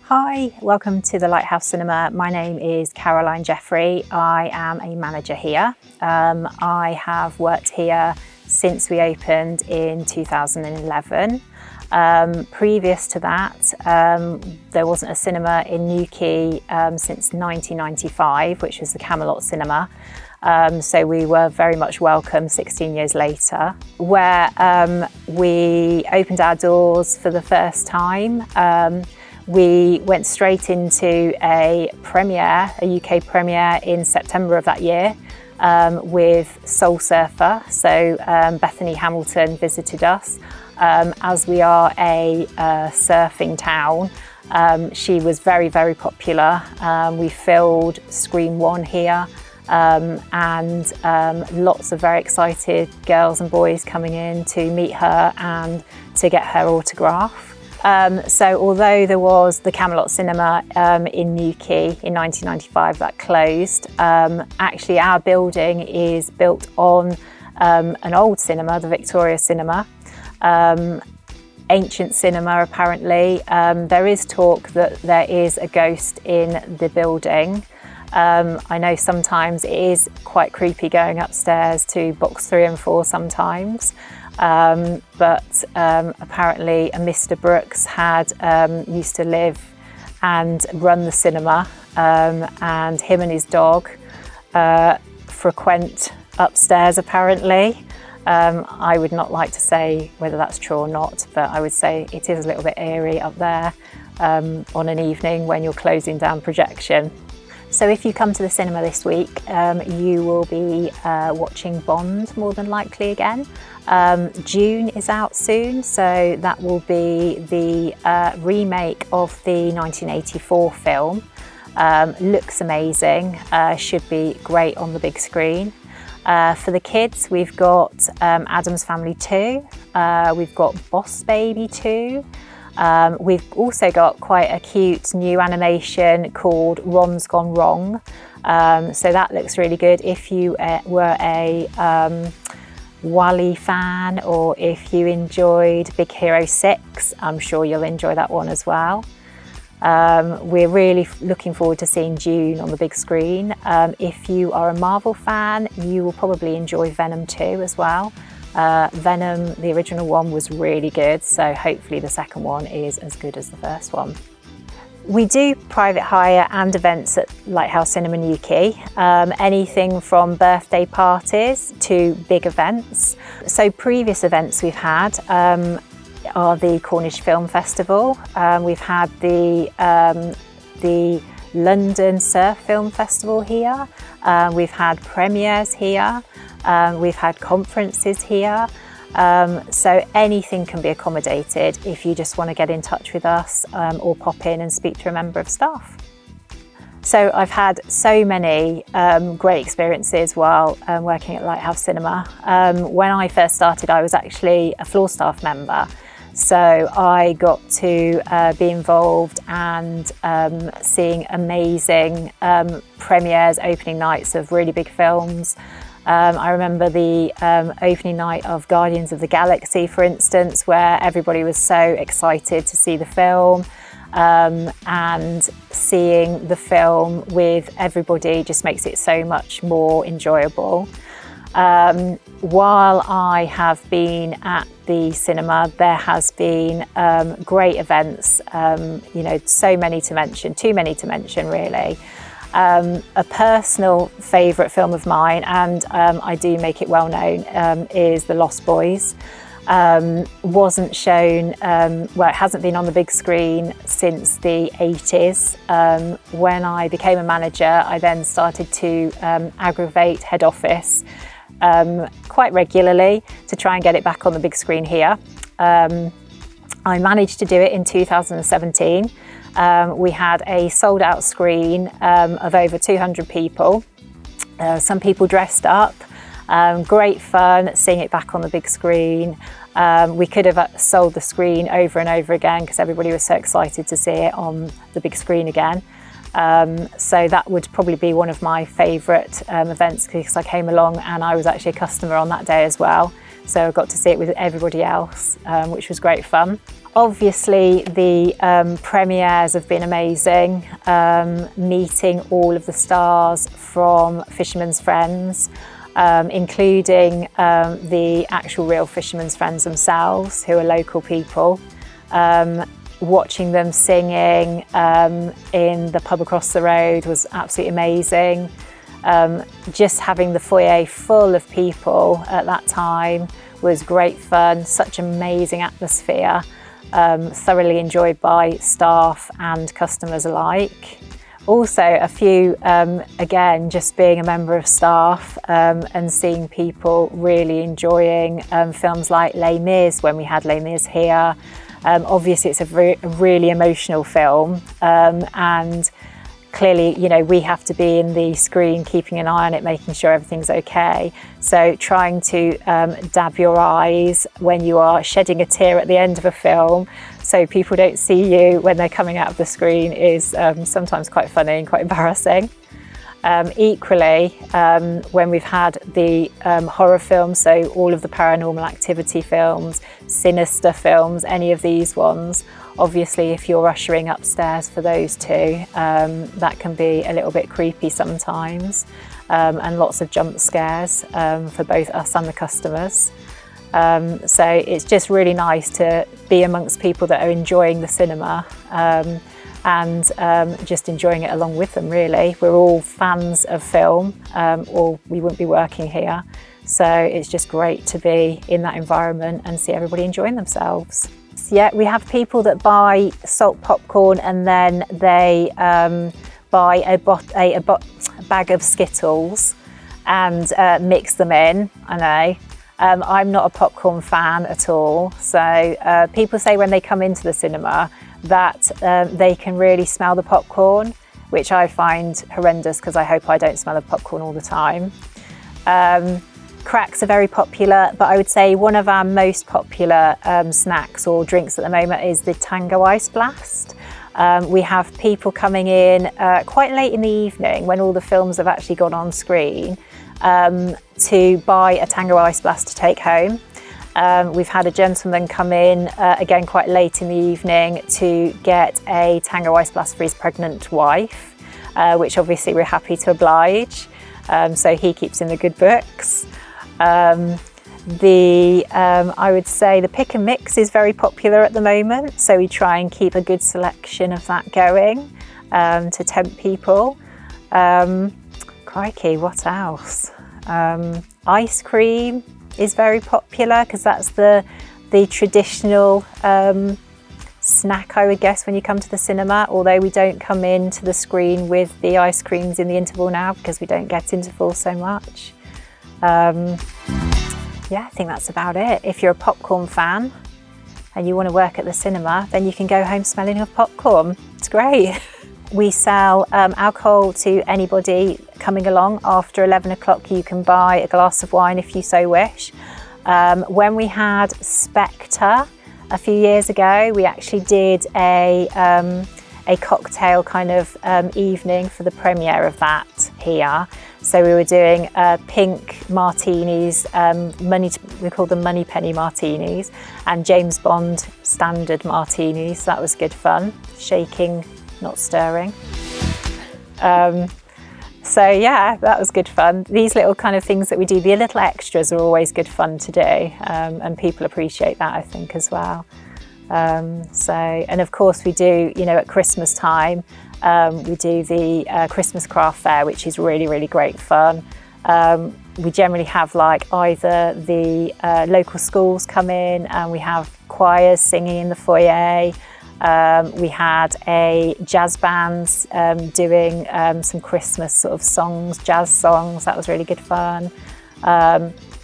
Hi, welcome to the Lighthouse Cinema. My name is Caroline Jeffery. I am a manager here. I have worked here since we opened in 2011. Previous to that, there wasn't a cinema in Newquay since 1995, which was the Camelot Cinema. So we were very much welcome 16 years later, where we opened our doors for the first time. We went straight into a premiere, a UK premiere in September of that year with Soul Surfer. So Bethany Hamilton visited us. As we are a surfing town, she was very, very popular. We filled Screen 1 here and lots of very excited girls and boys coming in to meet her and to get her autograph. So although there was the Camelot Cinema in Newquay in 1995 that closed, actually our building is built on an old cinema, the Victoria Cinema. Ancient cinema apparently. There is talk that there is a ghost in the building. I know sometimes it is quite creepy going upstairs to box 3 and 4 sometimes. But apparently a Mr. Brooks had used to live and run the cinema, and him and his dog frequent upstairs apparently. I would not like to say whether that's true or not, but I would say it is a little bit eerie up there on an evening when you're closing down projection. So if you come to the cinema this week, you will be watching Bond more than likely again. June is out soon, so that will be the remake of the 1984 film. Looks amazing, should be great on the big screen. For the kids, we've got Addams Family 2, we've got Boss Baby 2. We've also got quite a cute new animation called Ron's Gone Wrong. So that looks really good. If you were a Wally fan, or if you enjoyed Big Hero 6, I'm sure you'll enjoy that one as well. We're really looking forward to seeing Dune on the big screen. If you are a Marvel fan, you will probably enjoy Venom 2 as well. Venom, the original one, was really good, so hopefully the second one is as good as the first one. We do private hire and events at Lighthouse Cinema Newquay, anything from birthday parties to big events. So previous events we've had are the Cornish Film Festival. We've had the London Surf Film Festival here. We've had premieres here. We've had conferences here. So anything can be accommodated if you just want to get in touch with us or pop in and speak to a member of staff. So I've had so many great experiences while working at Lighthouse Cinema. When I first started, I was actually a floor staff member. So I got to be involved and seeing amazing premieres, opening nights of really big films. I remember the opening night of Guardians of the Galaxy, for instance, where everybody was so excited to see the film, and seeing the film with everybody just makes it so much more enjoyable. While I have been at the cinema, there has been great events, so many to mention, too many to mention really. A personal favourite film of mine, and I do make it well known, is The Lost Boys. Wasn't shown, it hasn't been on the big screen since the 80s. When I became a manager, I then started to aggravate head office quite regularly to try and get it back on the big screen here. I managed to do it in 2017. We had a sold out screen of over 200 people. Some people dressed up. Great fun seeing it back on the big screen. We could have sold the screen over and over again because everybody was so excited to see it on the big screen again. So that would probably be one of my favourite events, because I came along and I was actually a customer on that day as well. So I got to see it with everybody else, which was great fun. Obviously, the premieres have been amazing, meeting all of the stars from Fisherman's Friends, including the actual real Fisherman's Friends themselves, who are local people. Watching them singing in the pub across the road was absolutely amazing. Just having the foyer full of people at that time was great fun, such amazing atmosphere, thoroughly enjoyed by staff and customers alike. Also a few, again, just being a member of staff and seeing people really enjoying films like Les Mis when we had Les Mis here. Obviously it's a really emotional film, and clearly, you know, we have to be in the screen keeping an eye on it, making sure everything's okay. So trying to dab your eyes when you are shedding a tear at the end of a film so people don't see you when they're coming out of the screen is sometimes quite funny and quite embarrassing. Equally, when we've had the horror films, so all of the Paranormal Activity films, Sinister films, any of these ones, obviously if you're ushering upstairs for those two, that can be a little bit creepy sometimes, and lots of jump scares for both us and the customers. So it's just really nice to be amongst people that are enjoying the cinema, and just enjoying it along with them, really. We're all fans of film, or we wouldn't be working here. So it's just great to be in that environment and see everybody enjoying themselves. Yeah, we have people that buy salt popcorn and then they buy a bag of Skittles and mix them in. I know. I'm not a popcorn fan at all. So people say when they come into the cinema that they can really smell the popcorn, which I find horrendous because I hope I don't smell the popcorn all the time. Cracks are very popular, but I would say one of our most popular snacks or drinks at the moment is the Tango Ice Blast. We have people coming in quite late in the evening when all the films have actually gone on screen to buy a Tango Ice Blast to take home. We've had a gentleman come in again quite late in the evening to get a Tango Ice Blast for his pregnant wife, which obviously we're happy to oblige. So he keeps in the good books. I would say the pick and mix is very popular at the moment, so we try and keep a good selection of that going to tempt people. Crikey, what else? Ice cream is very popular because that's the traditional snack, I would guess, when you come to the cinema, although we don't come into the screen with the ice creams in the interval now because we don't get interval so much. Yeah, I think that's about it. If you're a popcorn fan and you want to work at the cinema, then you can go home smelling of popcorn. It's great. We sell alcohol to anybody coming along. After 11 o'clock, you can buy a glass of wine if you so wish. When we had Spectre a few years ago, we actually did a cocktail kind of evening for the premiere of that here. So we were doing pink martinis, we call them money penny martinis, and James Bond standard martinis. That was good fun, shaking, not stirring. So yeah, that was good fun. These little kind of things that we do, the little extras are always good fun to do, and people appreciate that, I think, as well. And of course we do, you know, at Christmas time, we do the Christmas craft fair, which is really, really great fun. We generally have like either the local schools come in and we have choirs singing in the foyer. We had a jazz band doing some Christmas sort of songs, jazz songs. That was really good fun.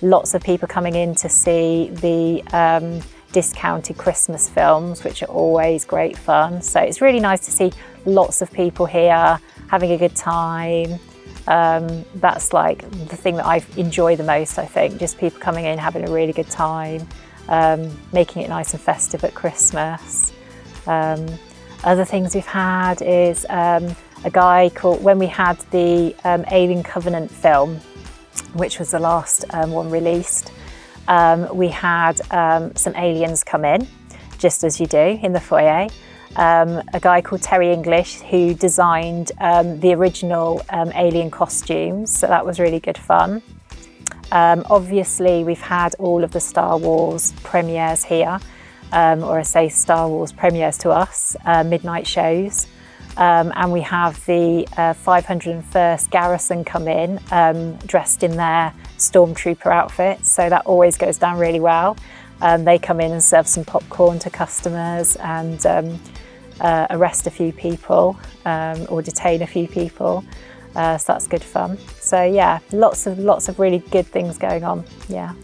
Lots of people coming in to see the discounted Christmas films, which are always great fun. So it's really nice to see lots of people here having a good time. That's like the thing that I enjoy the most, I think, just people coming in having a really good time, making it nice and festive at Christmas. Other things we've had is a guy called, when we had the Alien Covenant film, which was the last one released, We had some aliens come in, just as you do in the foyer. A guy called Terry English who designed the original alien costumes, so that was really good fun. Obviously, we've had all of the Star Wars premieres here, or I say Star Wars premieres to us, midnight shows. And we have the 501st Garrison come in, dressed in their stormtrooper outfits, so that always goes down really well. They come in and serve some popcorn to customers and arrest a few people or detain a few people. So that's good fun. So yeah, lots of really good things going on. Yeah.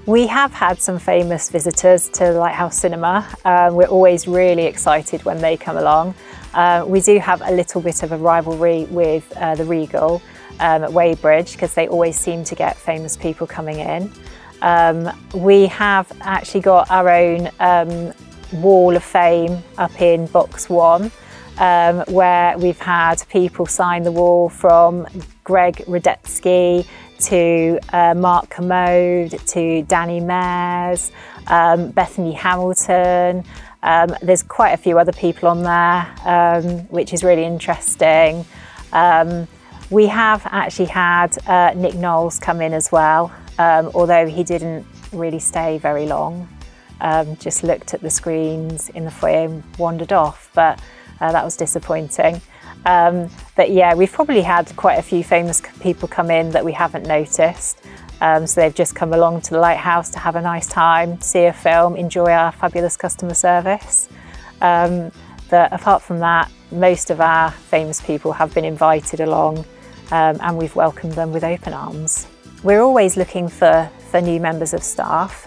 We have had some famous visitors to Lighthouse Cinema. We're always really excited when they come along. We do have a little bit of a rivalry with the Regal at Weybridge because they always seem to get famous people coming in. We have actually got our own wall of fame up in box 1, where we've had people sign the wall from Greg Radetzky to Mark Commode to Danny Mares, Bethany Hamilton. There's quite a few other people on there, which is really interesting. We have actually had Nick Knowles come in as well, although he didn't really stay very long. Just looked at the screens in the foyer and wandered off, but that was disappointing. But yeah, we've probably had quite a few famous people come in that we haven't noticed. So they've just come along to the Lighthouse to have a nice time, see a film, enjoy our fabulous customer service. But apart from that, most of our famous people have been invited along, and we've welcomed them with open arms. We're always looking for new members of staff.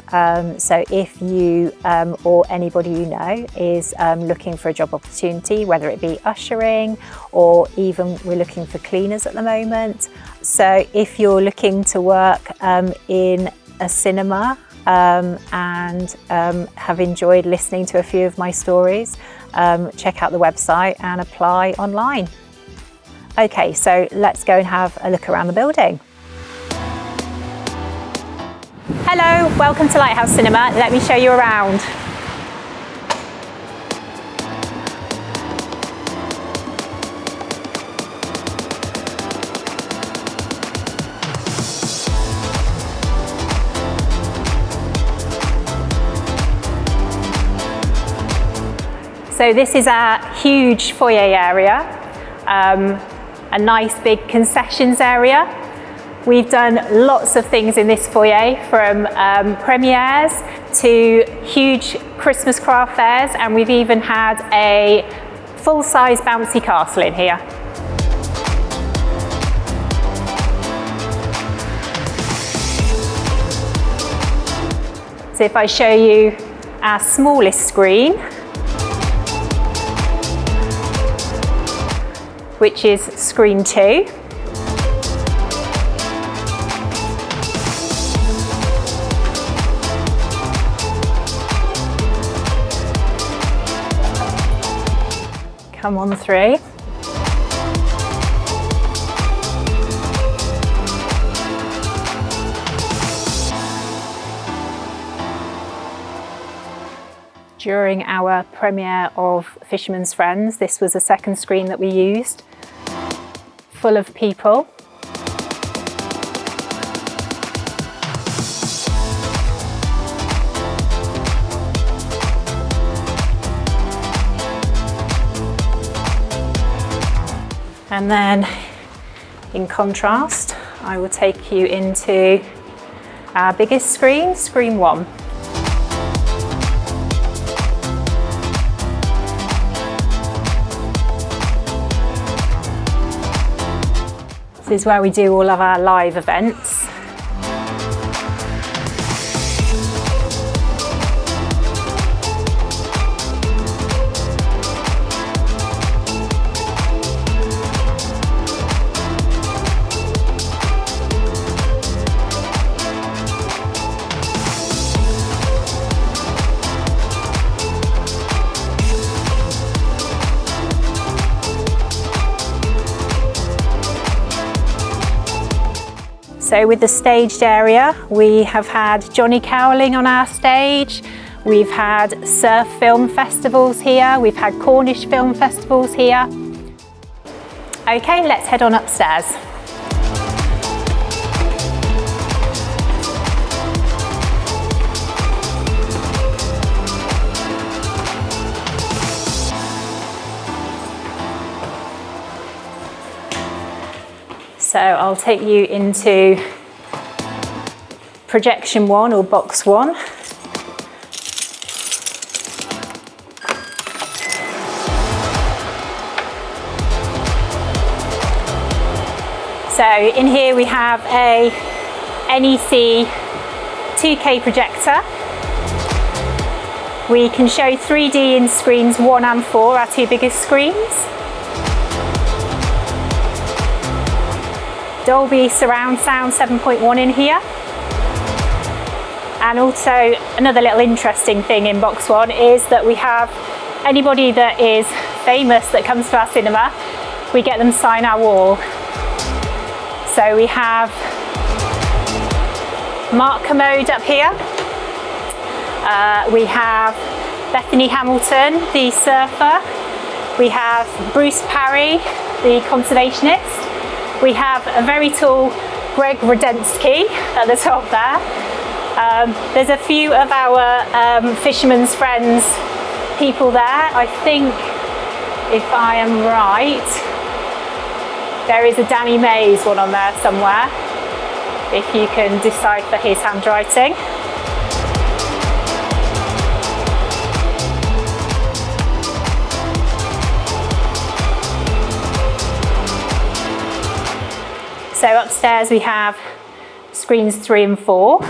So if you or anybody you know is looking for a job opportunity, whether it be ushering or even we're looking for cleaners at the moment. So if you're looking to work in a cinema and have enjoyed listening to a few of my stories, check out the website and apply online. Okay, so let's go and have a look around the building. Hello, welcome to Lighthouse Cinema. Let me show you around. So this is our huge foyer area, a nice big concessions area. We've done lots of things in this foyer, from premieres to huge Christmas craft fairs, and we've even had a full-size bouncy castle in here. So if I show you our smallest screen, which is screen 2. Come on through. During our premiere of Fisherman's Friends, this was the second screen that we used, full of people. And then, in contrast, I will take you into our biggest screen, screen 1. This is where we do all of our live events. So with the staged area, we have had Johnny Cowling on our stage. We've had surf film festivals here. We've had Cornish film festivals here. Okay, let's head on upstairs. So I'll take you into projection 1 or box 1. So in here we have a NEC 2K projector. We can show 3D in screens 1 and 4, our 2 biggest screens. Dolby surround sound 7.1 in here. And also another little interesting thing in box 1 is that we have anybody that is famous that comes to our cinema, we get them sign our wall. So we have Mark Commode up here. We have Bethany Hamilton, the surfer. We have Bruce Parry, the conservationist. We have a very tall Greg Rudensky at the top there. There's a few of our Fisherman's Friends people there. I think, if I am right, there is a Danny Mays one on there somewhere, if you can decipher his handwriting. So upstairs we have screens 3 and 4.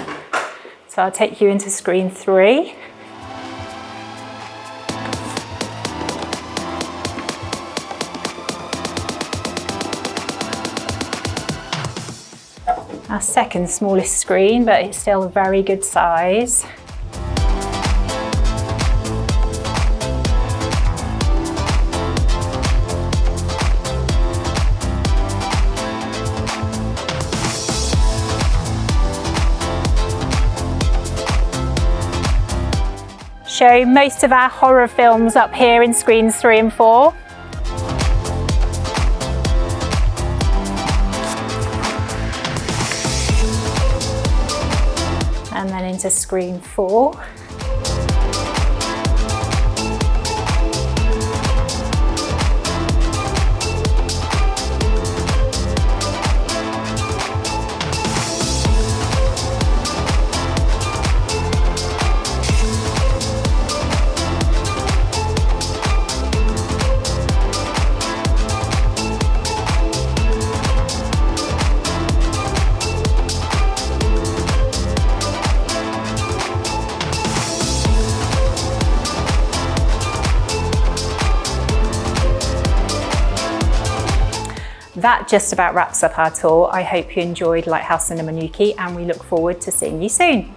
So I'll take you into screen 3. Our second smallest screen, but it's still a very good size. Show most of our horror films up here in screens 3 and 4. And then into screen 4. That just about wraps up our tour. I hope you enjoyed Lighthouse Cinema Newquay and we look forward to seeing you soon.